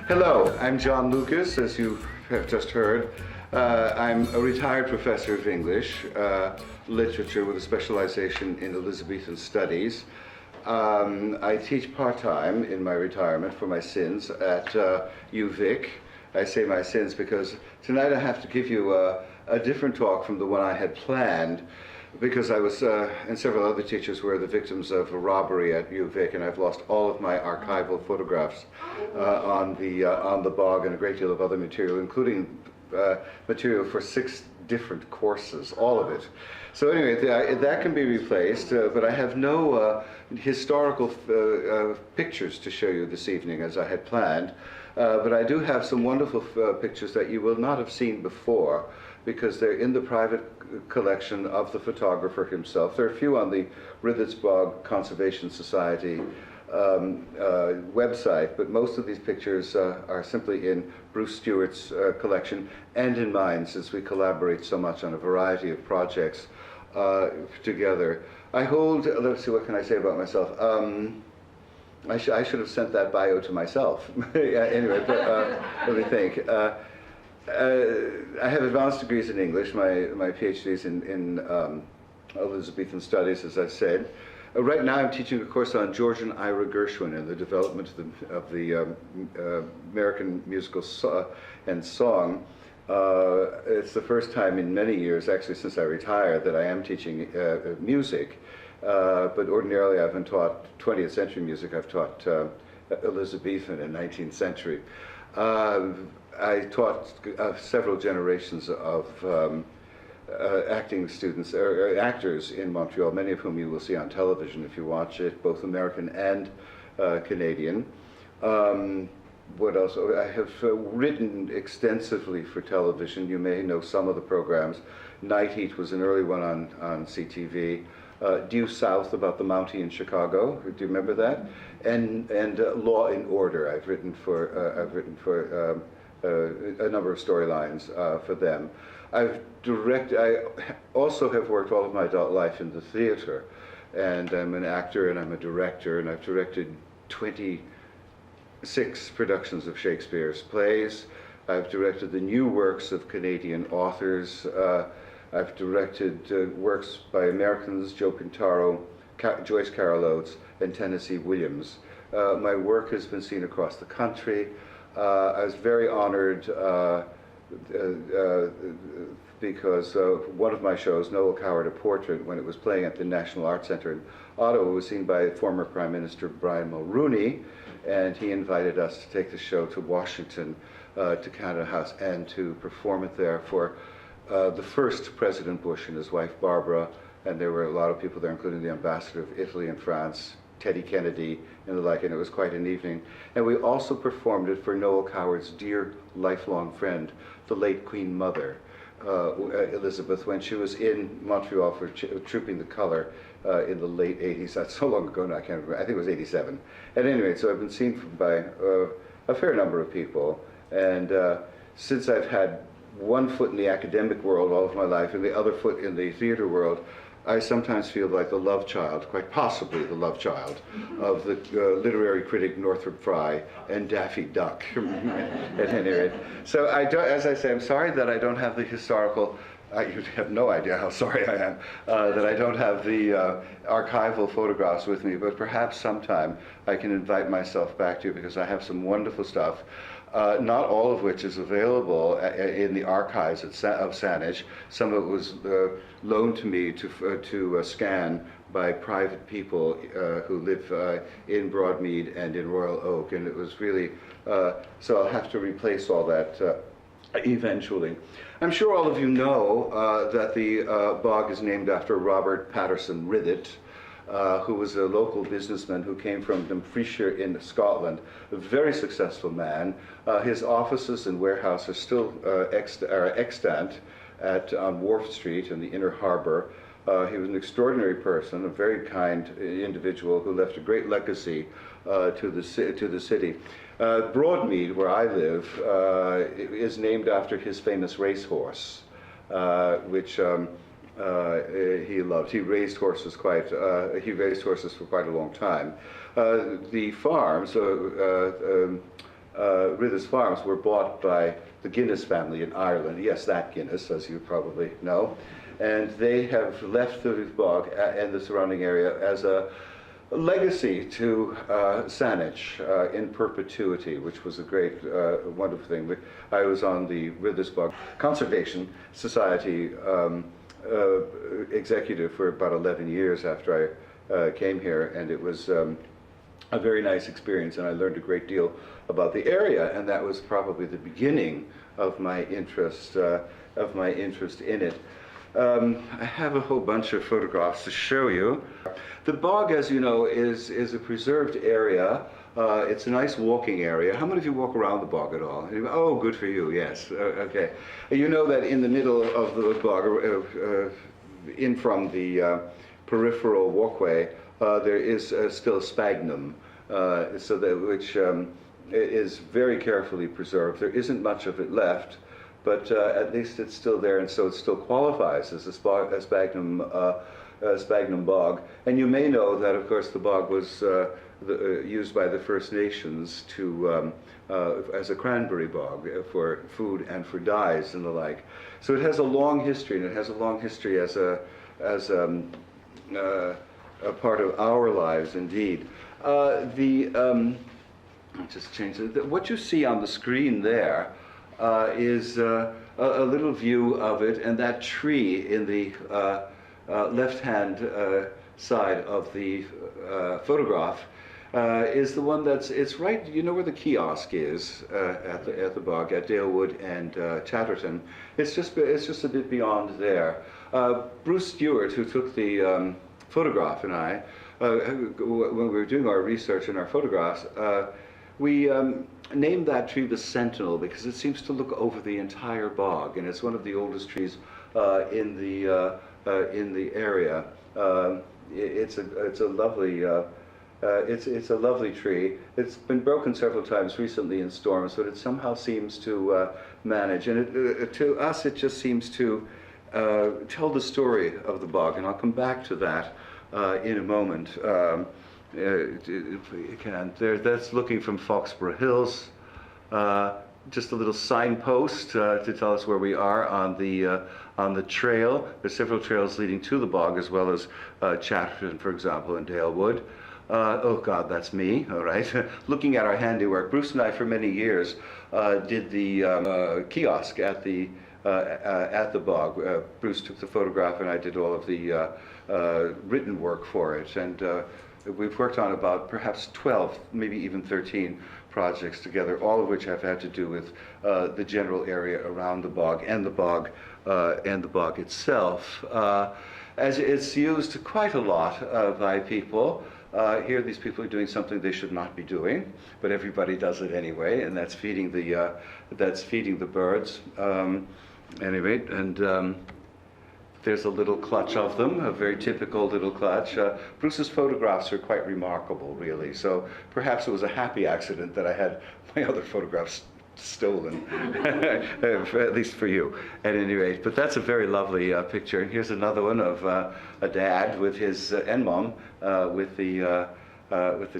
Hello, I'm John Lucas, as you have just heard. I'm a retired professor of English, literature with a specialization in Elizabethan studies. I teach part-time in my retirement for my sins at UVic. I say my sins because tonight I have to give you a different talk from the one I had planned, because I was, and several other teachers were the victims of a robbery at UVic, and I've lost all of my archival photographs on the bog and a great deal of other material, including material for 6 different courses, all of it. So anyway, that can be replaced, but I have no historical pictures to show you this evening as I had planned. But I do have some wonderful pictures that you will not have seen before, because they're in the private collection of the photographer himself. There are a few on the Rithet's Bog Conservation Society website, but most of these pictures are simply in Bruce Stewart's collection and in mine, since we collaborate so much on a variety of projects together. I hold, let's see, what can I say about myself? I should have sent that bio to myself. Yeah, anyway, but let me think. I have advanced degrees in English. My PhD is in Elizabethan studies, as I said. Right now I'm teaching a course on Georgian Ira Gershwin and the development of the American musical and song. It's the first time in many years, actually since I retired, that I am teaching music. But ordinarily I've been taught 20th century music. I've taught Elizabethan and 19th century. I taught several generations of acting students, or actors in Montreal, many of whom you will see on television if you watch it, both American and Canadian. What else? I have written extensively for television. You may know some of the programs. Night Heat was an early one on CTV. Due South, about the Mountie in Chicago. Do you remember that? And Law and Order. I've written for a number of storylines for them. I also have worked all of my adult life in the theater, and I'm an actor and I'm a director, and I've directed 26 productions of Shakespeare's plays. I've directed the new works of Canadian authors. I've directed works by Americans, Joe Pintaro, Joyce Carol Oates, and Tennessee Williams. My work has been seen across the country. I was very honored because one of my shows, Noel Coward, A Portrait, when it was playing at the National Arts Centre in Ottawa, was seen by former Prime Minister Brian Mulroney, and he invited us to take the show to Washington, to Canada House, and to perform it there for the first President Bush and his wife Barbara, and there were a lot of people there, including the ambassador of Italy and France, Teddy Kennedy, and the like, and it was quite an evening. And we also performed it for Noel Coward's dear lifelong friend, the late Queen Mother, Elizabeth, when she was in Montreal for Trooping the Colour in the late 80s. That's so long ago now, I can't remember. I think it was 87. At any rate, so I've been seen by a fair number of people, and since I've had one foot in the academic world all of my life and the other foot in the theater world, I sometimes feel like the love child, quite possibly the love child, of the literary critic Northrop Frye and Daffy Duck, at any rate. So as I say, I'm sorry that I don't have the historical, you have no idea how sorry I am, that I don't have the archival photographs with me, but perhaps sometime I can invite myself back to you, because I have some wonderful stuff. Not all of which is available in the archives of Saanich. Some of it was loaned to me to scan by private people who live in Broadmead and in Royal Oak, and it was really, so I'll have to replace all that eventually. I'm sure all of you know that the bog is named after Robert Patterson Rithet, who was a local businessman who came from Dumfriesshire in Scotland, a very successful man. His offices and warehouse are still extant on Wharf Street in the Inner Harbor. He was an extraordinary person, a very kind individual who left a great legacy to the city. Broadmead, where I live, is named after his famous racehorse, which he loved. He raised horses for quite a long time. The farms, Rithet's farms were bought by the Guinness family in Ireland. Yes, that Guinness, as you probably know. And they have left the bog and the surrounding area as a legacy to Saanich in perpetuity, which was a great, wonderful thing. I was on the Rithet's Bog Conservation Society executive for about 11 years after I came here, and it was a very nice experience, and I learned a great deal about the area, and that was probably the beginning of my interest in it. I have a whole bunch of photographs to show you. The bog, as you know, is a preserved area. It's a nice walking area. How many of you walk around the bog at all? Oh, good for you, yes. Okay. You know that in the middle of the bog, in from the peripheral walkway, there is still sphagnum, which is very carefully preserved. There isn't much of it left, but at least it's still there, and so it still qualifies as a sphagnum bog. And you may know that, of course, the bog was used by the First Nations as a cranberry bog for food and for dyes and the like. So it has a long history, and it has a long history as a part of our lives, indeed. I'll just change it. What you see on the screen there is a little view of it, and that tree in the left-hand side of the photograph is the one it's right, you know where the kiosk is at the bog, at Dalewood and Chatterton. It's just a bit beyond there. Bruce Stewart, who took the photograph, and I, when we were doing our research and our photographs, we named that tree the Sentinel because it seems to look over the entire bog, and it's one of the oldest trees in the area. It's a lovely tree. It's been broken several times recently in storms, but it somehow seems to manage. And to us, it just seems to tell the story of the bog, and I'll come back to that in a moment. That's looking from Foxborough Hills. Just a little signpost to tell us where we are on the trail. There's several trails leading to the bog, as well as Chatterton, for example, and Dalewood. Oh God, that's me, all right. Looking at our handiwork, Bruce and I for many years did the kiosk at the bog. Bruce took the photograph and I did all of the written work for it. And we've worked on about perhaps 12, maybe even 13 projects together, all of which have had to do with the general area around the bog and the bog itself. As it's used quite a lot by people. Here these people are doing something they should not be doing, but everybody does it anyway, and that's feeding the birds. Anyway, and there's a little clutch of them, a very typical little clutch. Bruce's photographs are quite remarkable, really, so perhaps it was a happy accident that I had my other photographs stolen, at least for you, at any rate. But that's a very lovely picture. And here's another one of a dad with his and mom with the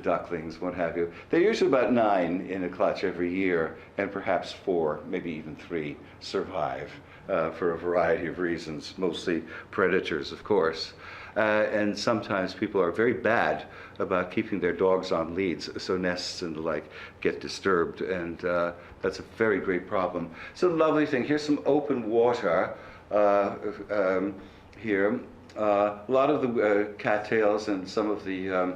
ducklings, what have you. They're usually about 9 in a clutch every year, and perhaps 4, maybe even 3 survive for a variety of reasons, mostly predators, of course. And sometimes people are very bad about keeping their dogs on leads, so nests and the like get disturbed, and that's a very great problem. It's a lovely thing. Here's some open water here. A lot of the cattails and some of the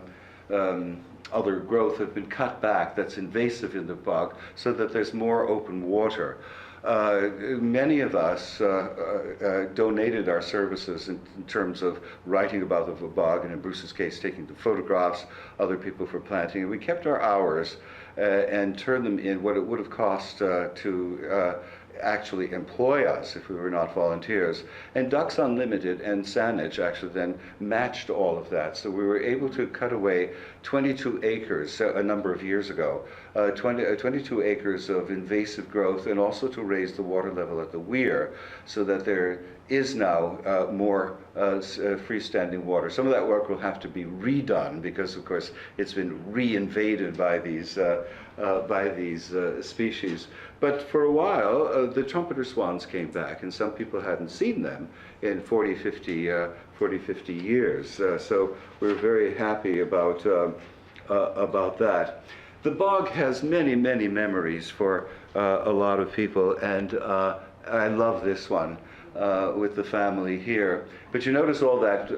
other growth have been cut back that's invasive in the bog so that there's more open water. Many of us donated our services in terms of writing about the bog, and in Bruce's case, taking the photographs, other people for planting. And we kept our hours and turned them in what it would have cost to actually employ us if we were not volunteers. And Ducks Unlimited and Saanich actually then matched all of that. So we were able to cut away 22 acres a number of years ago, 22 acres of invasive growth, and also to raise the water level at the weir so that there is now more freestanding water. Some of that work will have to be redone because, of course, it's been reinvaded by these species. But for a while, the trumpeter swans came back, and some people hadn't seen them in 40, 50 years. So we're very happy about that. The bog has many, many memories for a lot of people, and I love this one with the family here. But you notice all that,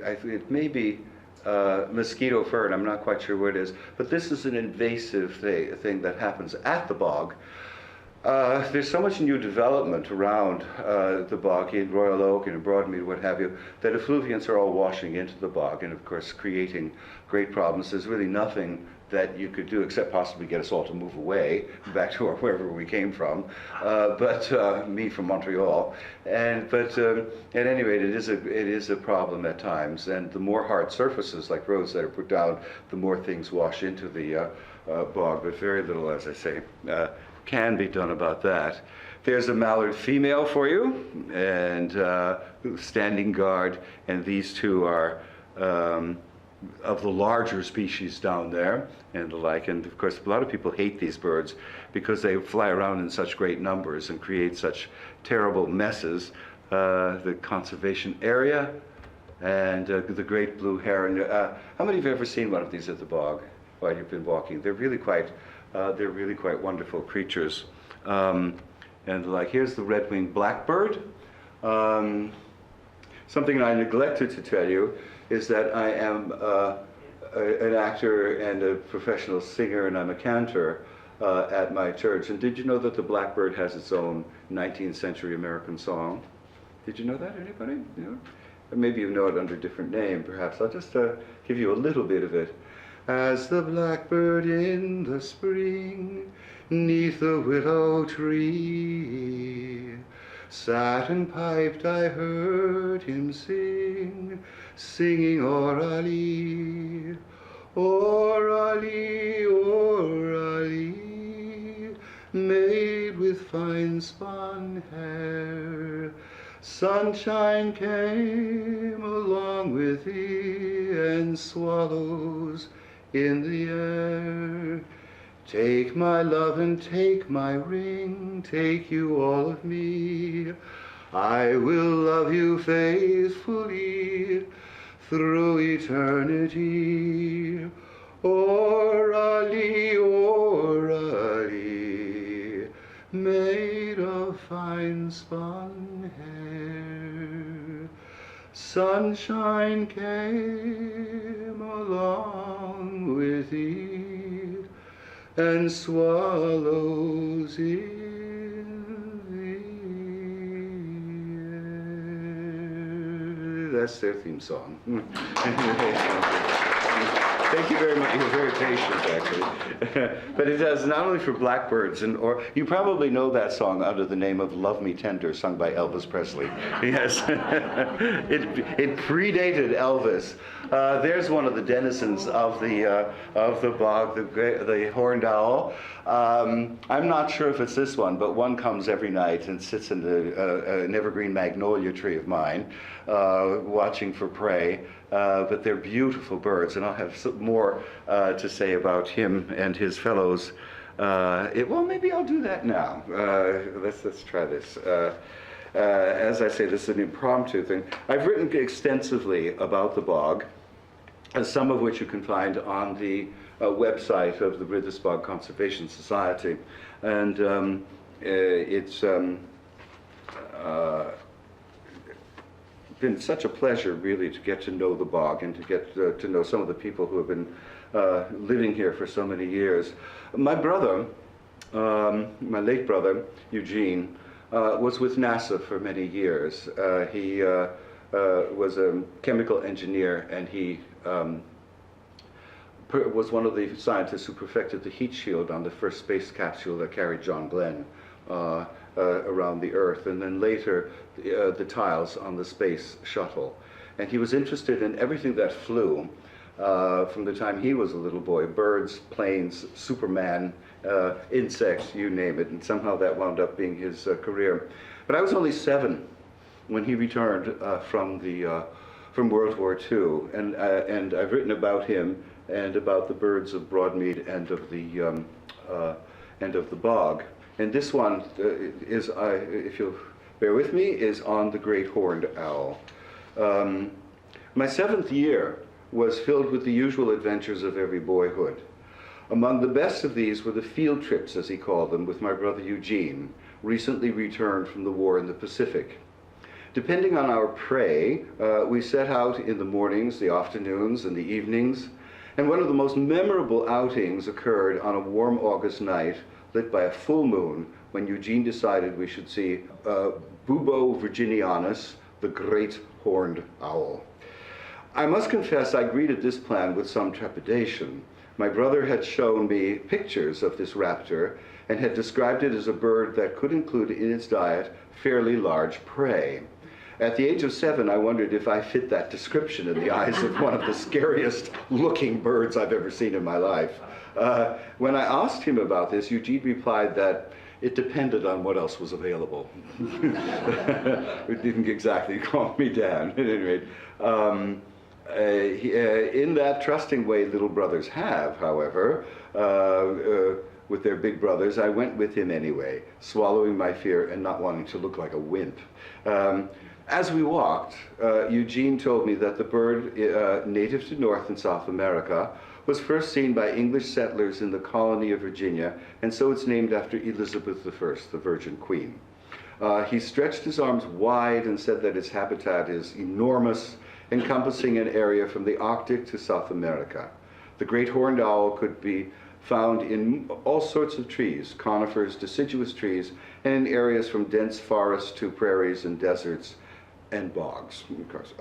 it may be mosquito fern, I'm not quite sure what it is, but this is an invasive thing that happens at the bog. There's so much new development around the bog in Royal Oak and in Broadmead, what have you, that effluviants are all washing into the bog and, of course, creating great problems. There's really nothing that you could do except possibly get us all to move away back to wherever we came from, me from Montreal. But at any rate, it is a problem at times, and the more hard surfaces like roads that are put down, the more things wash into the bog, but very little, as I say, can be done about that. There's a mallard female for you, and standing guard, and these two are of the larger species down there and the like. And of course, a lot of people hate these birds because they fly around in such great numbers and create such terrible messes. The conservation area and the great blue heron. How many of you have ever seen one of these at the bog while you've been walking? They're really quite wonderful creatures. And like, here's the red-winged blackbird. Something I neglected to tell you is that I am an actor and a professional singer, and I'm a cantor at my church. And did you know that the blackbird has its own 19th century American song? Did you know that, anybody? You know? Or maybe you know it under a different name, perhaps. I'll just give you a little bit of it. As the blackbird in the spring, 'neath the willow tree, sat and piped, I heard him sing, singing orally, orally, orally, made with fine spun hair. Sunshine came along with thee, and swallows in the air. Take my love and take my ring, take you all of me. I will love you faithfully through eternity. Orally, orally, made of fine spun hair. Sunshine came along with thee, and swallows in the air. That's their theme song. Thank you very much. You're very patient, actually. But it does not only for blackbirds, or you probably know that song under the name of "Love Me Tender," sung by Elvis Presley. Yes, it predated Elvis. There's one of the denizens of the bog, the horned owl. I'm not sure if it's this one, but one comes every night and sits in an evergreen magnolia tree of mine, watching for prey. But they're beautiful birds, and I'll have some more to say about him and his fellows. Well, maybe I'll do that now. Let's try this. As I say, this is an impromptu thing. I've written extensively about the bog, some of which you can find on the website of the Rithet Bog Conservation Society, and it's been such a pleasure, really, to get to know the bog and to get to know some of the people who have been living here for so many years. My brother, my late brother, Eugene, was with NASA for many years. He was a chemical engineer, and he was one of the scientists who perfected the heat shield on the first space capsule that carried John Glenn around the Earth, and then later the tiles on the space shuttle. And he was interested in everything that flew from the time he was a little boy: birds, planes, Superman, insects, you name it. And somehow that wound up being his career. But I was only 7 when he returned from World War II, and I've written about him and about the birds of Broadmead and of the bog. And this one is, if you'll bear with me, is on the great horned owl. My 7th year was filled with the usual adventures of every boyhood. Among the best of these were the field trips, as he called them, with my brother Eugene, recently returned from the war in the Pacific. Depending on our prey, we set out in the mornings, the afternoons, and the evenings, and one of the most memorable outings occurred on a warm August night, lit by a full moon, when Eugene decided we should see Bubo virginianus, the great horned owl. I must confess I greeted this plan with some trepidation. My brother had shown me pictures of this raptor and had described it as a bird that could include in its diet fairly large prey. At the age of 7, I wondered if I fit that description in the eyes of one of the scariest looking birds I've ever seen in my life. When I asked him about this, Eugene replied that it depended on what else was available. It didn't exactly calm me down, at any rate. In that trusting way little brothers have, however, with their big brothers, I went with him anyway, swallowing my fear and not wanting to look like a wimp. As we walked, Eugene told me that the bird, native to North and South America, was first seen by English settlers in the colony of Virginia, and so it's named after Elizabeth I, the Virgin Queen. He stretched his arms wide and said that its habitat is enormous, encompassing an area from the Arctic to South America. The great horned owl could be found in all sorts of trees, conifers, deciduous trees, and in areas from dense forests to prairies and deserts and bogs, of course.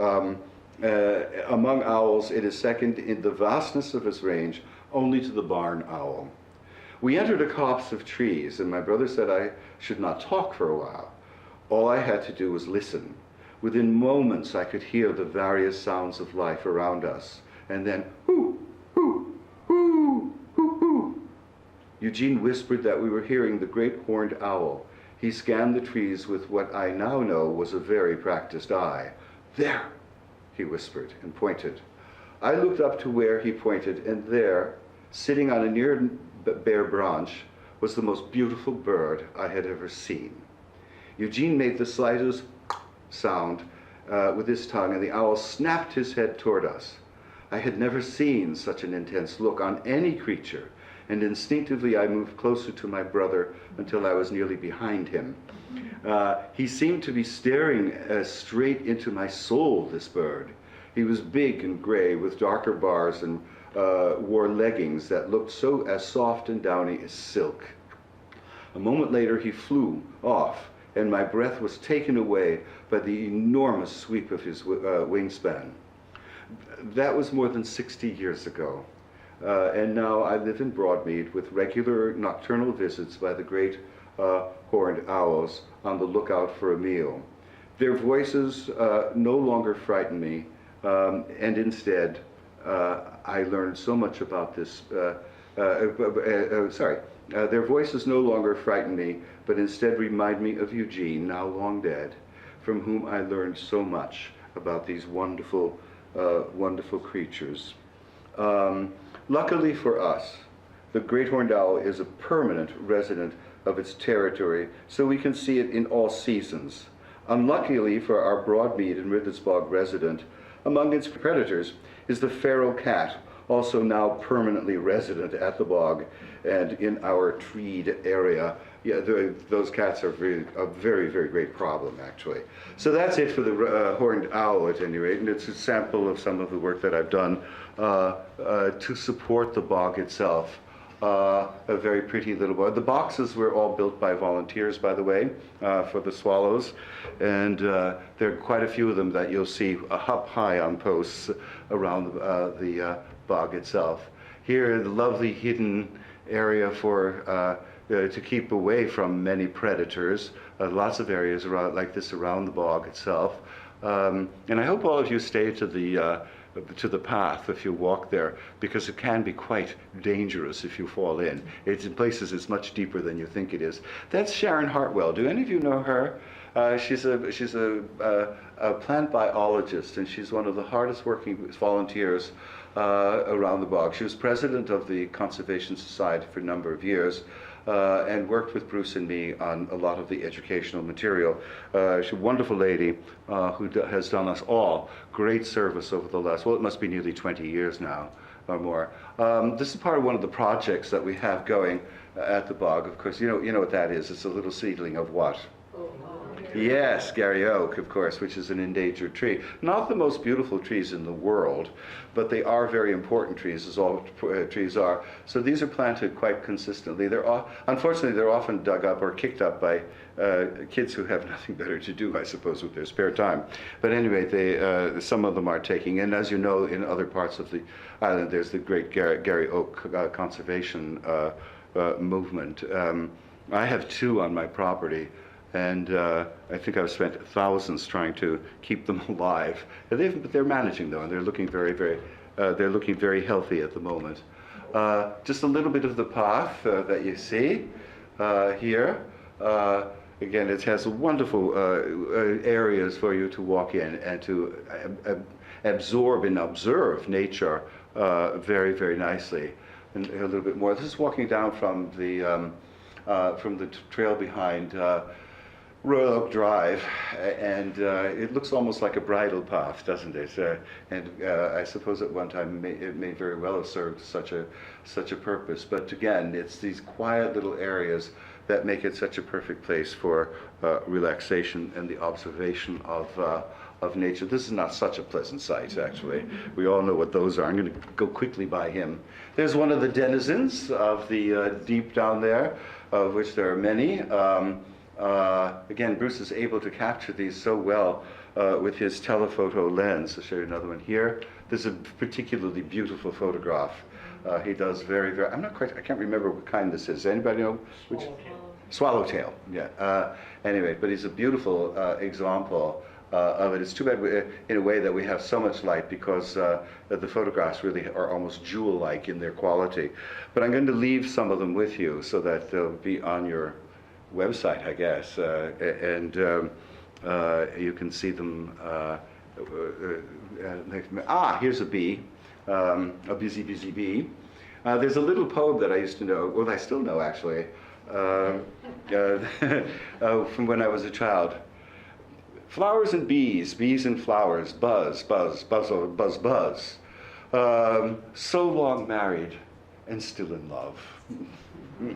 Among owls, it is second in the vastness of its range only to the barn owl. We entered a copse of trees, and my brother said I should not talk for a while. All I had to do was listen. Within moments, I could hear the various sounds of life around us, and then, hoo, hoo, hoo, hoo, hoo. Eugene whispered that we were hearing the great horned owl. He scanned the trees with what I now know was a very practiced eye. There, he whispered and pointed. I looked up to where he pointed, and there, sitting on a near bare branch, was the most beautiful bird I had ever seen. Eugene made the slightest sound with his tongue, and the owl snapped his head toward us. I had never seen such an intense look on any creature, and instinctively I moved closer to my brother until I was nearly behind him. He seemed to be staring straight into my soul, this bird. He was big and gray with darker bars and wore leggings that looked so as soft and downy as silk. A moment later he flew off, and my breath was taken away by the enormous sweep of his wingspan. That was more than 60 years ago. And now I live in Broadmead with regular nocturnal visits by the great horned owls on the lookout for a meal. Their voices no longer frighten me, and instead I learned so much about this. Their voices no longer frighten me, but instead remind me of Eugene, now long dead, from whom I learned so much about these wonderful, wonderful creatures. Luckily for us, the great horned owl is a permanent resident of its territory, so we can see it in all seasons. Unluckily for our Broadmead and Rithetsbog resident, among its predators is the feral cat, also now permanently resident at the bog and in our treed area. Yeah, those cats are a very, very great problem, actually. So that's it for the horned owl, at any rate, and it's a sample of some of the work that I've done to support the bog itself. A very pretty little bog. The boxes were all built by volunteers, by the way, for the swallows, and there are quite a few of them that you'll see up high on posts around the bog itself. here, the lovely hidden area for to keep away from many predators. Lots of areas around, like this around the bog itself. And I hope all of you stay to the path if you walk there, because it can be quite dangerous if you fall in. It's in places it's much deeper than you think it is. That's Sharon Hartwell. Do any of you know her? She's a plant biologist, and she's one of the hardest working volunteers around the bog. She was president of the Conservation Society for a number of years, and worked with Bruce and me on a lot of the educational material. She's a wonderful lady who has done us all great service over the last, well, it must be nearly 20 years now or more. This is part of one of the projects that we have going at the bog. Of course, you know what that is. It's a little seedling of what? Yes, Gary Oak, of course, which is an endangered tree. Not the most beautiful trees in the world, but they are very important trees, as all trees are. So these are planted quite consistently. Unfortunately, they're often dug up or kicked up by kids who have nothing better to do, I suppose, with their spare time. But anyway, some of them are taking, and as you know, in other parts of the island, there's the great Gary Oak conservation movement. I have 2 on my property. And I think I've spent thousands trying to keep them alive. But they're managing though, and they're looking very healthy at the moment. Just a little bit of the path that you see here. Again, it has wonderful areas for you to walk in and to absorb and observe nature very, very nicely. And a little bit more. This is walking down from the trail behind Royal Oak Drive, and it looks almost like a bridle path, doesn't it? And I suppose at one time it may very well have served such a purpose. But again, it's these quiet little areas that make it such a perfect place for relaxation and the observation of nature. This is not such a pleasant sight, actually. We all know what those are. I'm going to go quickly by him. There's one of the denizens of the deep down there, of which there are many. Again, Bruce is able to capture these so well with his telephoto lens. I'll show you another one here. This is a particularly beautiful photograph. He does very, very, I can't remember what kind this is. Anybody know which? Swallowtail, yeah. Anyway, but it's a beautiful example of it. It's too bad in a way that we have so much light, because the photographs really are almost jewel-like in their quality. But I'm going to leave some of them with you so that they'll be on your website, I guess, and you can see them. Here's a bee, a busy, busy bee. There's a little poem that I used to know, well, I still know actually, from when I was a child. Flowers and bees, bees and flowers, buzz, buzz, buzz, buzz, buzz. So long married and still in love. I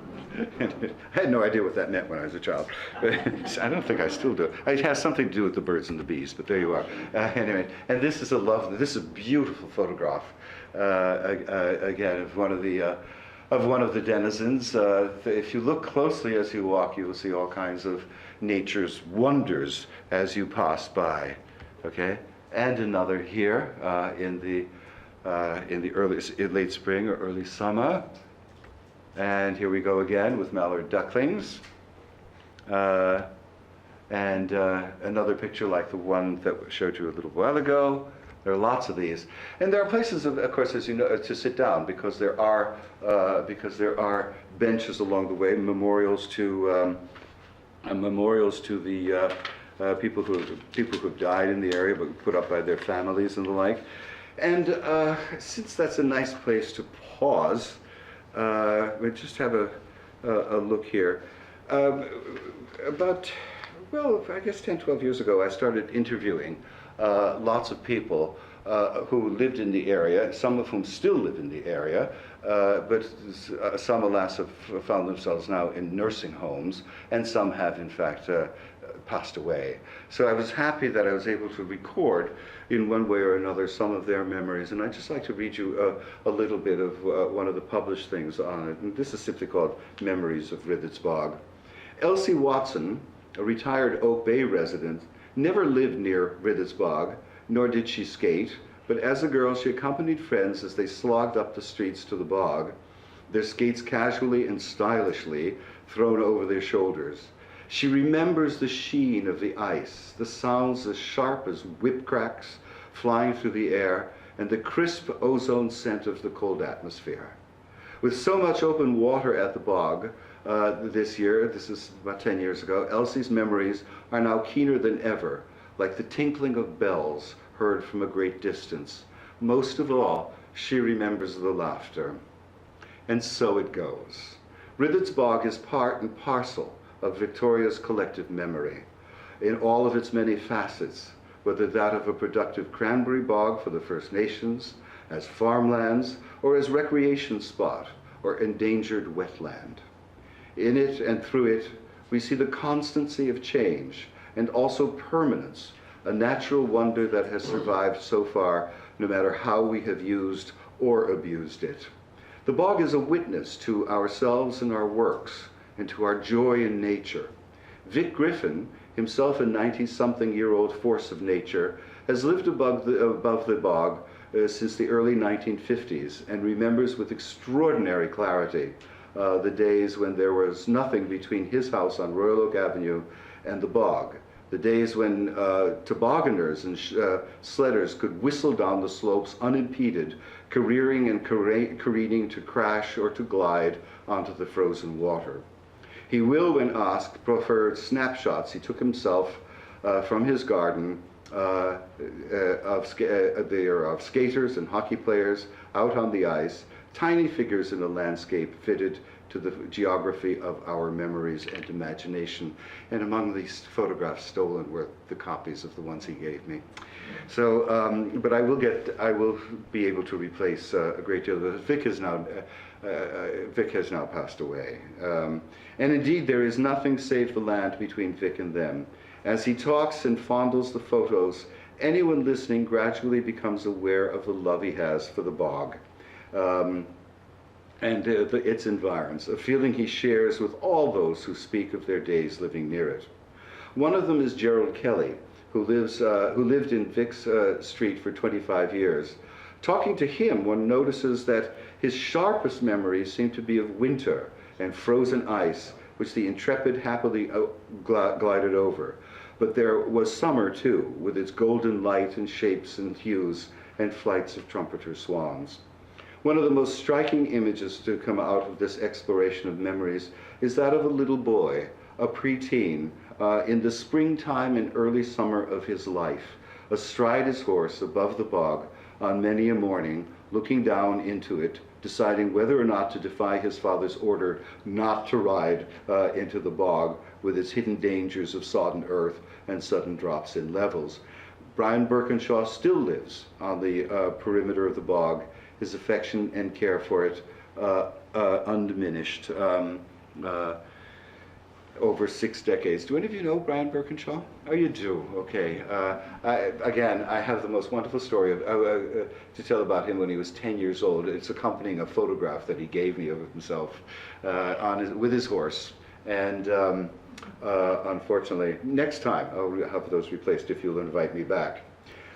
had no idea what that meant when I was a child. I don't think I still do. It has something to do with the birds and the bees, but there you are. Anyway, and this is a beautiful photograph, again, of one of the denizens. If you look closely as you walk, you will see all kinds of nature's wonders as you pass by. Okay, and another here in the late spring or early summer. And here we go again with mallard ducklings. And another picture like the one that I showed you a little while ago. There are lots of these. And there are places, of course, as you know, to sit down, because there are benches along the way, memorials to the people who have died in the area, but put up by their families and the like. And since that's a nice place to pause, we just have a look here. About, well, I guess 10, 12 years ago, I started interviewing lots of people who lived in the area, some of whom still live in the area, but some, alas, have found themselves now in nursing homes, and some have, in fact, passed away. So I was happy that I was able to record in one way or another some of their memories, and I'd just like to read you a little bit of one of the published things on it. And this is simply called Memories of Rithet's Bog. Elsie Watson, a retired Oak Bay resident, never lived near Rithet's Bog, nor did she skate, but as a girl she accompanied friends as they slogged up the streets to the bog, their skates casually and stylishly thrown over their shoulders. She remembers the sheen of the ice, the sounds as sharp as whip cracks flying through the air, and the crisp ozone scent of the cold atmosphere. With so much open water at the bog this year, this is about 10 years ago, Elsie's memories are now keener than ever, like the tinkling of bells heard from a great distance. Most of all, she remembers the laughter. And so it goes. Rithet's bog is part and parcel of Victoria's collective memory, in all of its many facets, whether that of a productive cranberry bog for the First Nations, as farmlands, or as recreation spot, or endangered wetland. In it and through it, we see the constancy of change, and also permanence, a natural wonder that has survived so far, no matter how we have used or abused it. The bog is a witness to ourselves and our works, and to our joy in nature. Vic Griffin, himself a 90-something-year-old force of nature, has lived above the bog since the early 1950s and remembers with extraordinary clarity the days when there was nothing between his house on Royal Oak Avenue and the bog, the days when tobogganers and sledders could whistle down the slopes unimpeded, careering and careening to crash or to glide onto the frozen water. He will, when asked, prefer snapshots he took himself from his garden of skaters and hockey players out on the ice, tiny figures in a landscape fitted to the geography of our memories and imagination. And among these photographs stolen were the copies of the ones he gave me. So, but I will be able to replace a great deal of it. Vic has now passed away. And indeed, there is nothing save the land between Vic and them. As he talks and fondles the photos, anyone listening gradually becomes aware of the love he has for the bog and its environs, a feeling he shares with all those who speak of their days living near it. One of them is Gerald Kelly, who lived in Vic's street for 25 years. Talking to him, one notices that his sharpest memories seem to be of winter and frozen ice, which the Intrepid happily glided over. But there was summer too, with its golden light and shapes and hues and flights of trumpeter swans. One of the most striking images to come out of this exploration of memories is that of a little boy, a preteen, in the springtime and early summer of his life, astride his horse above the bog on many a morning, looking down into it, deciding whether or not to defy his father's order not to ride into the bog with its hidden dangers of sodden earth and sudden drops in levels. Brian Birkinshaw still lives on the perimeter of the bog, his affection and care for it undiminished over 6 decades. Do any of you know Brian Birkinshaw? Oh, you do, okay. I have the most wonderful story to tell about him when he was 10 years old. It's accompanying a photograph that he gave me of himself with his horse. And unfortunately, next time I'll have those replaced if you'll invite me back.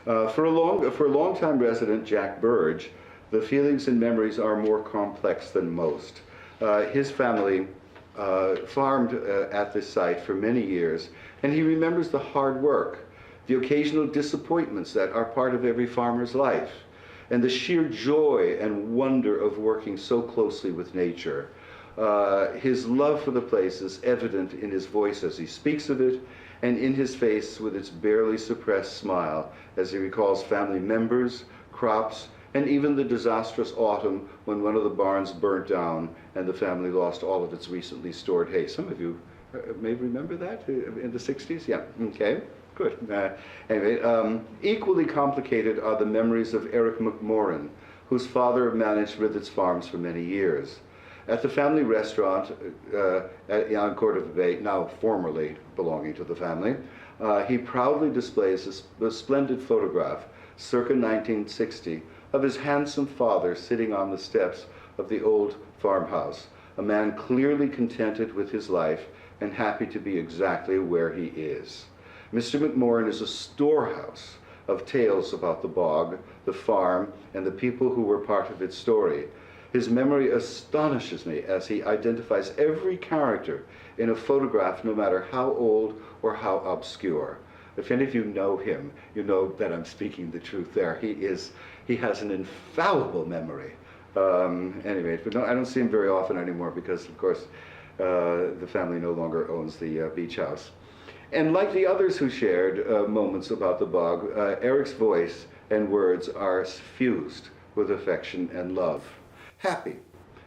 For a long-time resident, Jack Burge, the feelings and memories are more complex than most. His family farmed at this site for many years, and he remembers the hard work, the occasional disappointments that are part of every farmer's life, and the sheer joy and wonder of working so closely with nature. His love for the place is evident in his voice as he speaks of it, and in his face with its barely suppressed smile as he recalls family members, crops, and even the disastrous autumn when one of the barns burnt down and the family lost all of its recently stored hay. Some of you may remember that in the 60s? Yeah, okay, good. Anyway, equally complicated are the memories of Eric McMorrin, whose father managed Rithet's farms for many years. At the family restaurant on Cordova Bay, now formerly belonging to the family, he proudly displays a splendid photograph, circa 1960, of his handsome father sitting on the steps of the old farmhouse, a man clearly contented with his life and happy to be exactly where he is. Mr. McMorrin is a storehouse of tales about the bog, the farm, and the people who were part of its story. His memory astonishes me as he identifies every character in a photograph, no matter how old or how obscure. If any of you know him, you know that I'm speaking the truth there. He has an infallible memory. Anyway, but no, I don't see him very often anymore because, of course, the family no longer owns the beach house. And like the others who shared moments about the bog, Eric's voice and words are suffused with affection and love. Happy.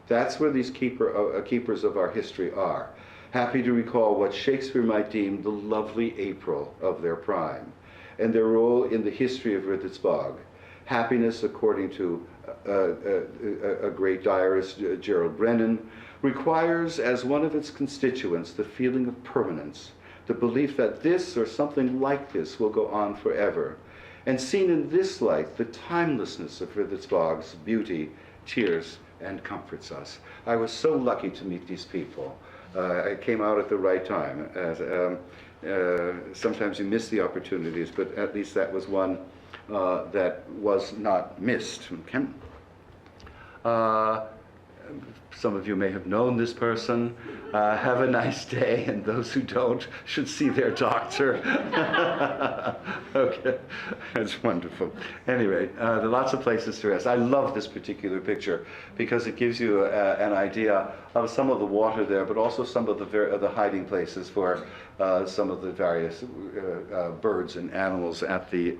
That's where these keepers of our history are. Happy to recall what Shakespeare might deem the lovely April of their prime, and their role in the history of Rithet's bog. Happiness, according to a great diarist, Gerald Brennan, requires as one of its constituents the feeling of permanence, the belief that this or something like this will go on forever. And seen in this light, the timelessness of Rithet's bog's beauty cheers and comforts us. I was so lucky to meet these people. I came out at the right time. Sometimes you miss the opportunities, but at least that was one that was not missed. Okay? Some of you may have known this person. Have a nice day, and those who don't should see their doctor. Okay, that's wonderful. Anyway, there are lots of places to rest. I love this particular picture because it gives you an idea of some of the water there, but also some of the hiding places for some of the various birds and animals at the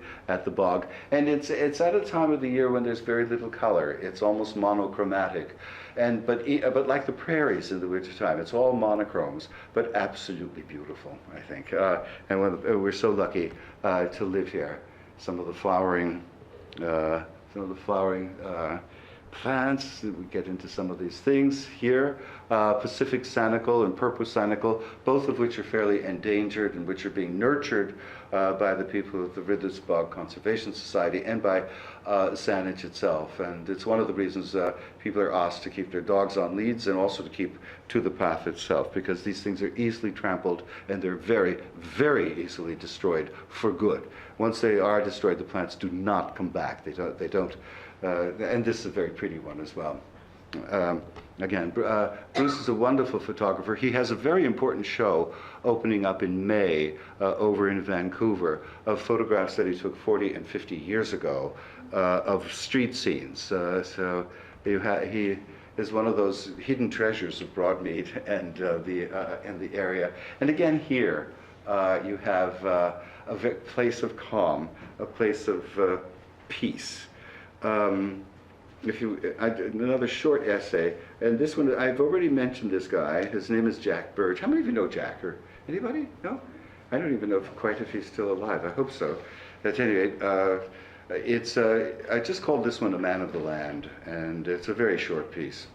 bog. And it's at a time of the year when there's very little color. It's almost monochromatic. But like the prairies in the wintertime, it's all monochromes, but absolutely beautiful, I think. And we're so lucky to live here. Some of the flowering plants, we get into some of these things here. Pacific sanicle and purple sanicle, both of which are fairly endangered and which are being nurtured by the people of the Rithet's Bog Conservation Society and by Saanich itself. And it's one of the reasons people are asked to keep their dogs on leads and also to keep to the path itself, because these things are easily trampled and they're very, very easily destroyed for good. Once they are destroyed, the plants do not come back. They don't. And this is a very pretty one as well. Again, Bruce is a wonderful photographer. He has a very important show opening up in May over in Vancouver of photographs that he took 40 and 50 years ago of street scenes. So he is one of those hidden treasures of Broadmead and the area. And again here, you have a place of calm, a place of peace. Another short essay, and this one, I've already mentioned this guy. His name is Jack Burge. How many of you know Jack? Or anybody? No? I don't even know if he's still alive. I hope so. At any rate, I just called this one A Man of the Land, and it's a very short piece.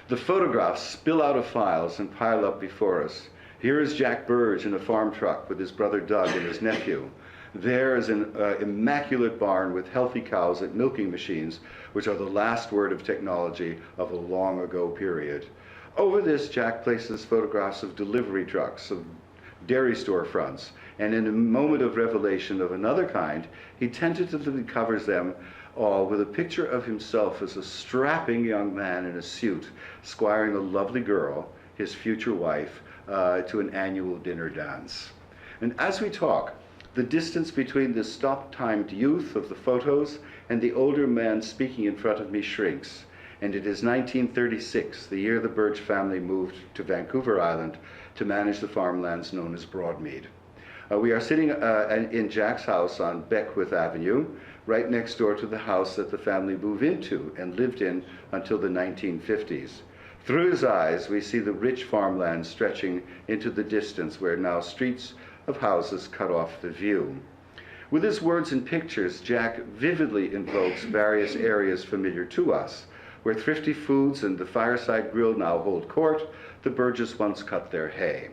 The photographs spill out of files and pile up before us. Here is Jack Burge in a farm truck with his brother Doug and his nephew. There is an immaculate barn with healthy cows and milking machines, which are the last word of technology of a long ago period. Over this, Jack places photographs of delivery trucks, of dairy store fronts, and in a moment of revelation of another kind, he tentatively covers them all with a picture of himself as a strapping young man in a suit, squiring a lovely girl, his future wife, to an annual dinner dance. And as we talk, the distance between the stop-timed youth of the photos and the older man speaking in front of me shrinks, and it is 1936, the year the Burge family moved to Vancouver Island to manage the farmlands known as Broadmead. We are sitting in Jack's house on Beckwith Avenue, right next door to the house that the family moved into and lived in until the 1950s. Through his eyes, we see the rich farmland stretching into the distance where now streets of houses cut off the view. With his words and pictures, Jack vividly invokes various areas familiar to us, where thrifty foods and the fireside grill now hold court. The Burges once cut their hay.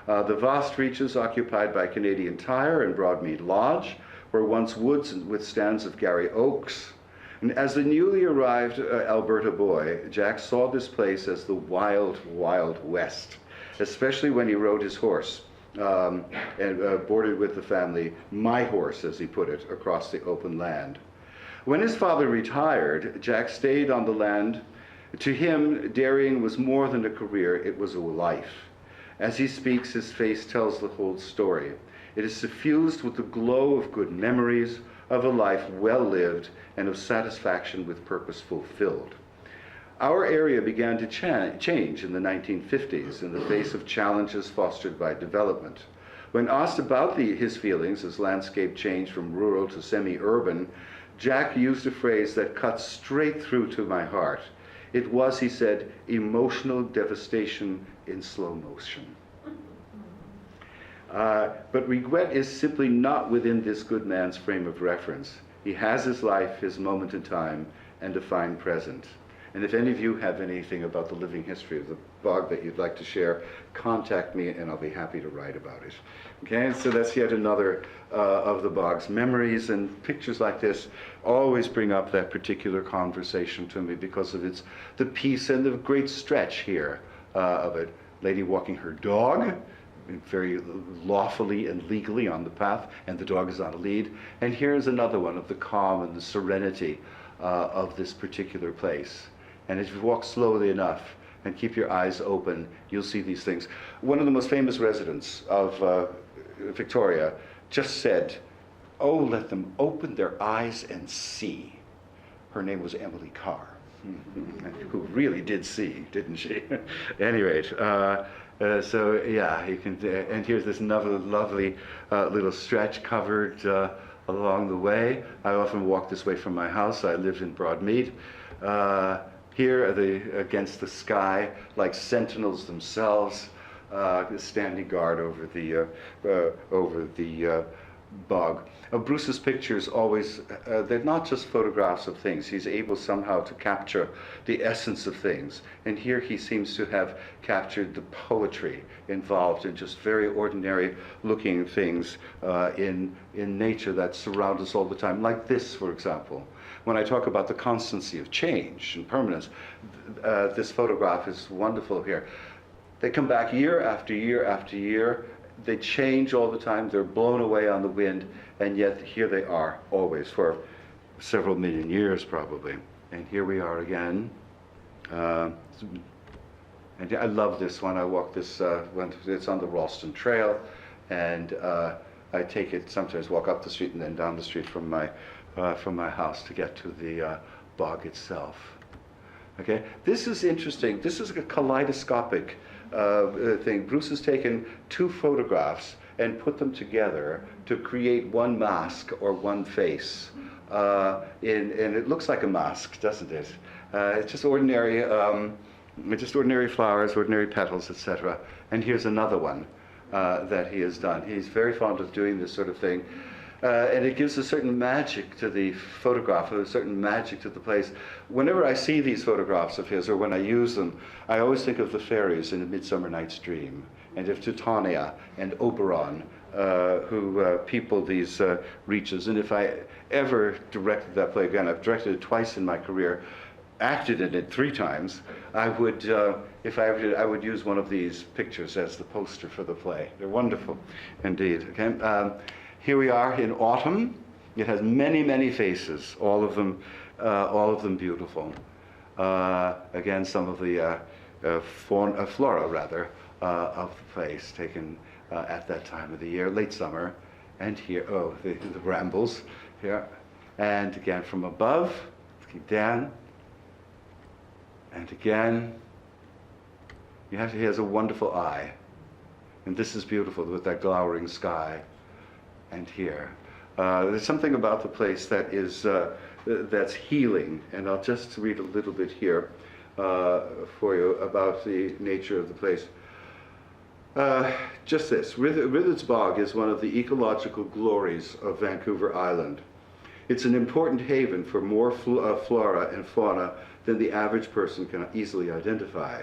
The vast reaches occupied by Canadian Tire and Broadmead Lodge were once woods with stands of Gary oaks. And as the newly arrived Alberta boy, Jack saw this place as the wild, wild west, especially when he rode his horse, and boarded with the family, my horse, as he put it, across the open land. When his father retired, Jack stayed on the land. To him, dairying was more than a career, it was a life. As he speaks, his face tells the whole story. It is suffused with the glow of good memories, of a life well lived, and of satisfaction with purpose fulfilled. Our area began to change in the 1950s in the face of challenges fostered by development. When asked about his feelings as landscape changed from rural to semi-urban, Jack used a phrase that cut straight through to my heart. It was, he said, emotional devastation in slow motion. But regret is simply not within this good man's frame of reference. He has his life, his moment in time, and a fine present. And if any of you have anything about the living history of the bog that you'd like to share, contact me and I'll be happy to write about it. Okay, so that's yet another of the bog's memories, and pictures like this always bring up that particular conversation to me because of the peace and the great stretch here of it. Lady walking her dog, very lawfully and legally on the path, and the dog is on a lead. And here's another one of the calm and the serenity of this particular place. And if you walk slowly enough and keep your eyes open, you'll see these things. One of the most famous residents of Victoria just said, "Oh, let them open their eyes and see." Her name was Emily Carr, who really did see, didn't she? At any rate, so yeah, you can, and here's this lovely little stretch covered along the way. I often walk this way from my house. I lived in Broadmead. Here, against the sky, like sentinels themselves, standing guard over the bog. Bruce's pictures always, they're not just photographs of things. He's able somehow to capture the essence of things. And here he seems to have captured the poetry involved in just very ordinary looking things in nature that surround us all the time. Like this, for example. When I talk about the constancy of change and permanence, this photograph is wonderful here. They come back year after year after year. They change all the time. They're blown away on the wind, and yet here they are always for several million years probably. And here we are again. And I love this one. I walk this when it's on the Ralston Trail, and I take it sometimes, walk up the street and then down the street from my house to get to the bog itself. Okay, this is interesting. This is a kaleidoscopic thing. Bruce has taken two photographs and put them together to create one mask or one face. And it looks like a mask, doesn't it? It's just ordinary flowers, ordinary petals, etc. And here's another one that he has done. He's very fond of doing this sort of thing. And it gives a certain magic to the photograph, a certain magic to the place. Whenever I see these photographs of his, or when I use them, I always think of the fairies in A Midsummer Night's Dream, and of Titania and Oberon, who people these reaches. And if I ever directed that play again, I've directed it twice in my career, acted in it 3 times, I would, if I ever did, I would use one of these pictures as the poster for the play. They're wonderful indeed. Okay. Here we are in autumn. It has many, many faces, all of them beautiful. Again, some of the flora, rather, of the place taken at that time of the year, late summer. And here, the brambles here. And again from above, keep down. And again, he has a wonderful eye. And this is beautiful with that glowering sky. And here, there's something about the place that is that's healing, and I'll just read a little bit here for you about the nature of the place. Just this: Rithet's Bog is one of the ecological glories of Vancouver Island. It's an important haven for more flora and fauna than the average person can easily identify.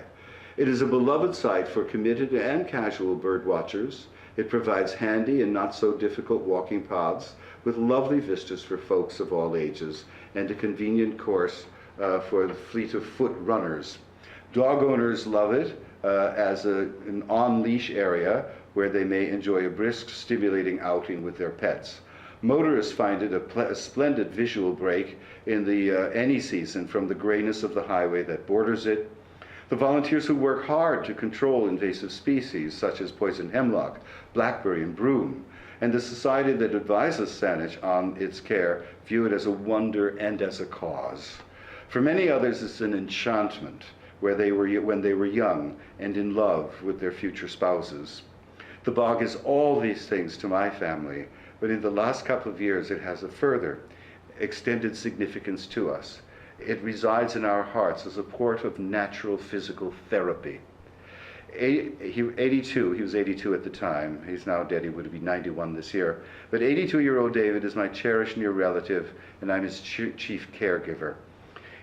It is a beloved site for committed and casual bird watchers. It provides handy and not so difficult walking paths with lovely vistas for folks of all ages, and a convenient course for the fleet of foot runners. Dog owners love it as an on-leash area where they may enjoy a brisk, stimulating outing with their pets. Motorists find it a splendid visual break in the any season from the grayness of the highway that borders it. The volunteers who work hard to control invasive species such as poison hemlock, blackberry, and broom, and the society that advises Saanich on its care view it as a wonder and as a cause. For many others, it's an enchantment when they were young and in love with their future spouses. The bog is all these things to my family, but in the last couple of years it has a further extended significance to us. It resides in our hearts as a port of natural physical therapy. 82, he was 82 at the time. He's now dead, he would be 91 this year. But 82-year-old David is my cherished near relative, and I'm his chief caregiver.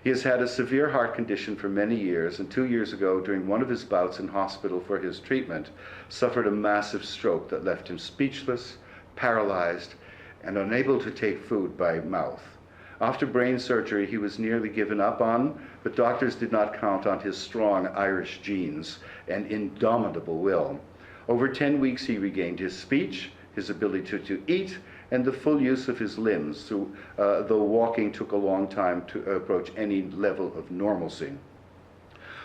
He has had a severe heart condition for many years, and 2 years ago, during one of his bouts in hospital for his treatment, suffered a massive stroke that left him speechless, paralyzed, and unable to take food by mouth. After brain surgery, he was nearly given up on, but doctors did not count on his strong Irish genes and indomitable will. Over 10 weeks, he regained his speech, his ability to eat, and the full use of his limbs, though walking took a long time to approach any level of normalcy.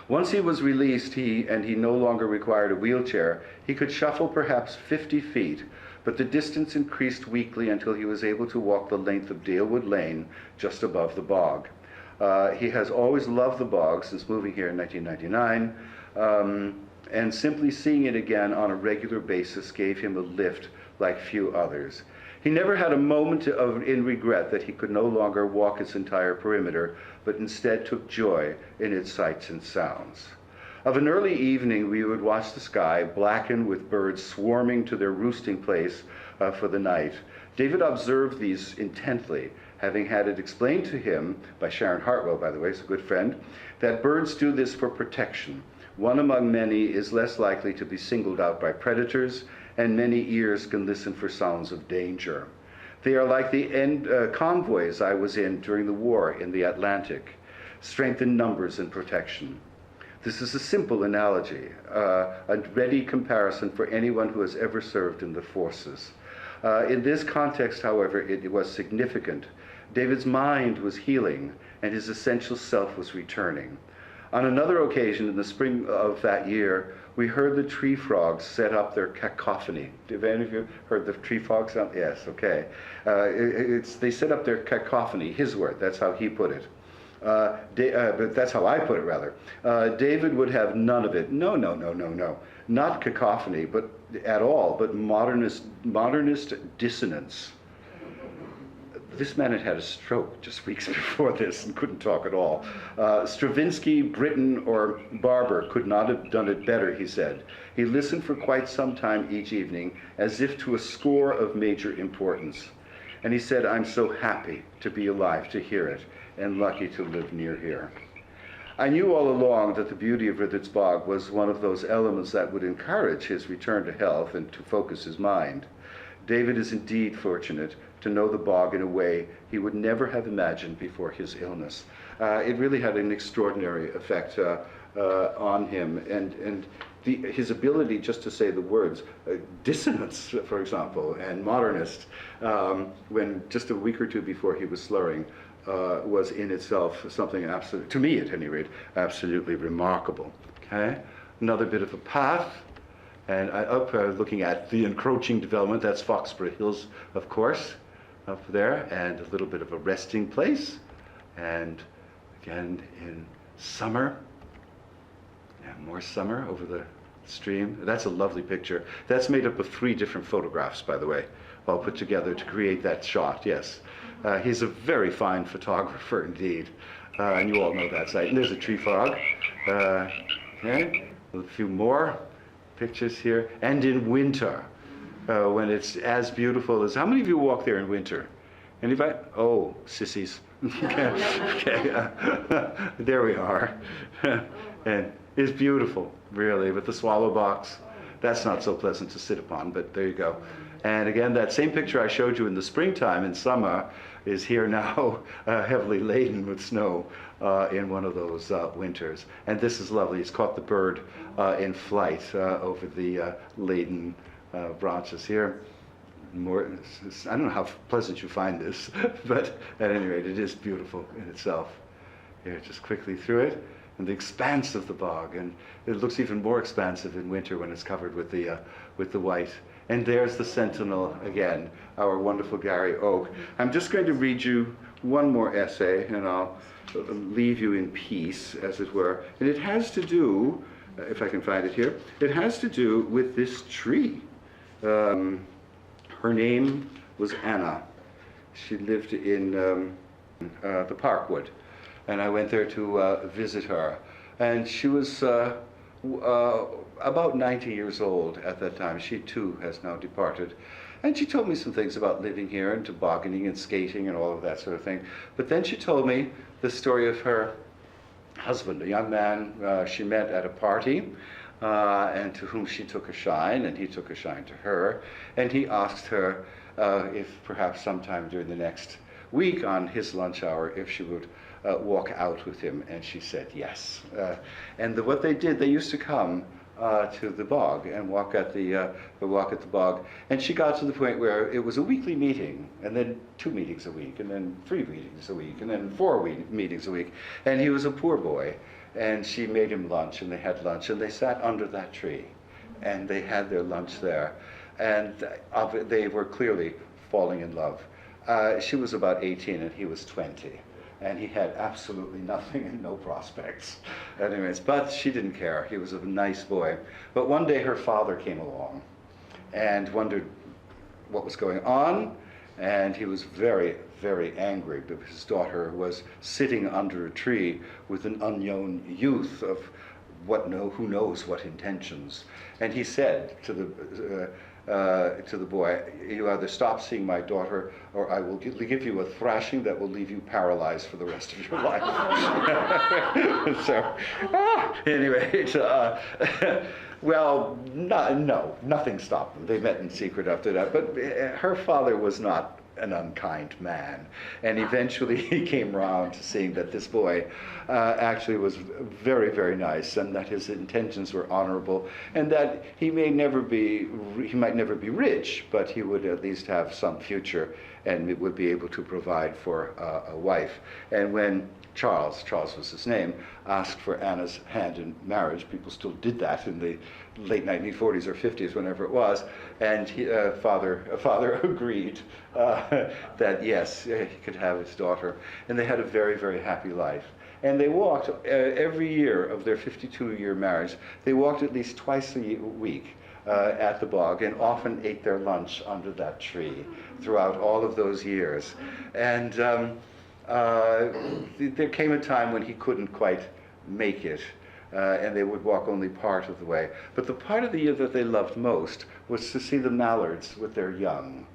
Once he was released, he no longer required a wheelchair. He could shuffle perhaps 50 feet, but the distance increased weekly until he was able to walk the length of Dalewood Lane just above the bog. He has always loved the bog since moving here in 1999, and simply seeing it again on a regular basis gave him a lift like few others. He never had a moment in regret that he could no longer walk its entire perimeter, but instead took joy in its sights and sounds. Of an early evening, we would watch the sky blacken with birds swarming to their roosting place for the night. David observed these intently, having had it explained to him by Sharon Hartwell, by the way, is a good friend, that birds do this for protection. One among many is less likely to be singled out by predators, and many ears can listen for sounds of danger. They are like the convoys I was in during the war in the Atlantic, strength in numbers and protection. This is a simple analogy, a ready comparison for anyone who has ever served in the forces. In this context, however, it was significant. David's mind was healing, and his essential self was returning. On another occasion, in the spring of that year, we heard the tree frogs set up their cacophony. Have any of you heard the tree frogs sound? Yes, okay. They set up their cacophony, his word, that's how he put it. But that's how I put it, rather. David would have none of it. No. Not cacophony, but at all, but modernist dissonance. This man had a stroke just weeks before this and couldn't talk at all. Stravinsky, Britten, or Barber could not have done it better, he said. He listened for quite some time each evening, as if to a score of major importance. And he said, "I'm so happy to be alive to hear it, and lucky to live near here." I knew all along that the beauty of Rithet's bog was one of those elements that would encourage his return to health and to focus his mind. David is indeed fortunate to know the bog in a way he would never have imagined before his illness. It really had an extraordinary effect on him, and his ability just to say the words, dissonance, for example, and modernist, when just a week or two before he was slurring, was in itself something absolute, to me at any rate, absolutely remarkable. Okay, another bit of a path, and looking at the encroaching development, that's Foxborough Hills, of course, up there, and a little bit of a resting place, and again in summer, and more summer over the stream. That's a lovely picture. That's made up of 3 different photographs, by the way, all put together to create that shot, yes. He's a very fine photographer indeed, and you all know that site. And there's a tree frog. Okay. A few more pictures here. And in winter, when it's as beautiful as... How many of you walk there in winter? Anybody? Oh, sissies. Okay. There we are. And it's beautiful, really, with the swallow box. That's not so pleasant to sit upon, but there you go. And again, that same picture I showed you in the springtime, in summer, is here now, heavily laden with snow in one of those winters. And this is lovely. He's caught the bird in flight over the laden branches here. I don't know how pleasant you find this, but at any rate, it is beautiful in itself. Here, just quickly through it, and the expanse of the bog, and it looks even more expansive in winter when it's covered with the white. And there's the sentinel again, our wonderful Gary Oak. I'm just going to read you one more essay, and I'll leave you in peace, as it were. And it has to do, if I can find it here, it has to do with this tree. Her name was Anna. She lived in the Parkwood, and I went there to visit her. And she was about 90 years old at that time. She too has now departed. And she told me some things about living here and tobogganing and skating and all of that sort of thing. But then she told me the story of her husband, a young man she met at a party, and to whom she took a shine, and he took a shine to her. And he asked her if perhaps sometime during the next week on his lunch hour, if she would walk out with him, and she said yes. And what they did, they used to come to the bog and walk at the bog. And she got to the point where it was a weekly meeting, and then 2 meetings a week, and then 3 meetings a week, and then 4 meetings a week. And he was a poor boy, and she made him lunch, and they had lunch, and they sat under that tree, and they had their lunch there, and they were clearly falling in love. She was about 18, and he was 20. And he had absolutely nothing and no prospects. Anyways, but she didn't care. He was a nice boy. But one day her father came along and wondered what was going on, and he was very, very angry because his daughter was sitting under a tree with an unknown youth of who knows what intentions. And he said to the boy, "You either stop seeing my daughter, or I will give you a thrashing that will leave you paralyzed for the rest of your life." So, anyway, well, no, nothing stopped them. They met in secret after that. But her father was not an unkind man, and eventually he came around to seeing that this boy actually was very, very nice, and that his intentions were honorable, and that he might never be rich, but he would at least have some future, and would be able to provide for a wife. And when Charles was his name, asked for Anna's hand in marriage, people still did that in the late 1940s or 50s, whenever it was, and father agreed that yes, he could have his daughter, and they had a very, very happy life. And they walked every year of their 52-year marriage. They walked at least twice a week at the bog, and often ate their lunch under that tree throughout all of those years. And there came a time when he couldn't quite make it, and they would walk only part of the way. But the part of the year that they loved most was to see the mallards with their young.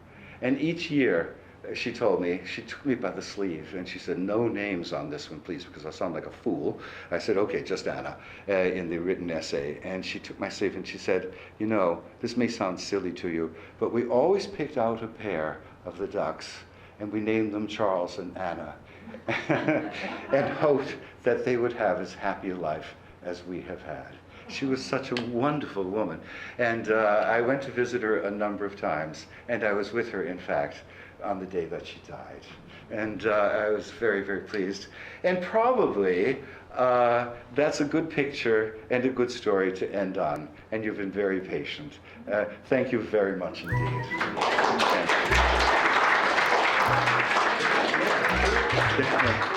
And each year, she told me, she took me by the sleeve, and she said, "No names on this one, please, because I sound like a fool." I said, "Okay, just Anna," in the written essay. And she took my sleeve and she said, "You know, this may sound silly to you, but we always picked out a pair of the ducks, and we named them Charles and Anna, and hoped that they would have as happy a life as we have had." She was such a wonderful woman. And I went to visit her a number of times, and I was with her, in fact, on the day that she died. And I was very, very pleased. And probably that's a good picture and a good story to end on. And you've been very patient. Thank you very much indeed. Thank you.